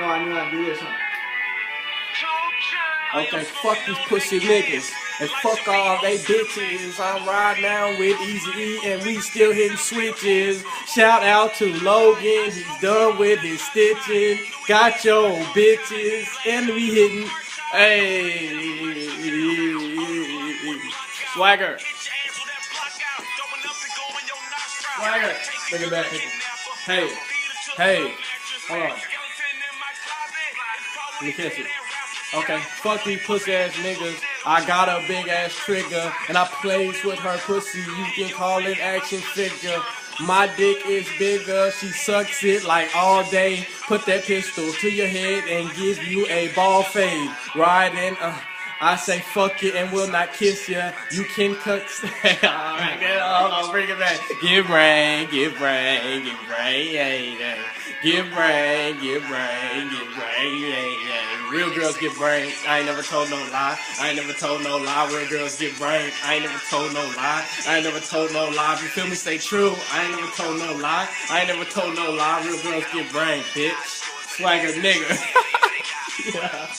know I knew how to do this, huh? Okay, fuck these pussy niggas. And fuck all they bitches. I'm riding down with Eazy-E and we still hitting switches. Shout out to Logan, he's done with his stitching. Got your bitches and we hitting. Hey, Swagger. Swagger. Bring it back. Hey, hold on. Let me catch it. Okay, fuck these pussy ass niggas. I got a big ass trigger and I plays with her pussy. You can call it action figure. My dick is bigger, she sucks it like all day. Put that pistol to your head and give you a ball fade. Riding, I say fuck it and will not kiss ya. You can cut. Alright, hold on, bring it back. Give brain, give brain, give brain, yeah. Give brain, give brain, give brain, yeah. Real girls get brain. I ain't never told no lie. I ain't never told no lie. Real girls get brain. I ain't never told no lie. I ain't never told no lie. If you feel me, stay true. I ain't never told no lie. I ain't never told no lie. Real girls get brain, bitch. Swagger nigga. Yeah.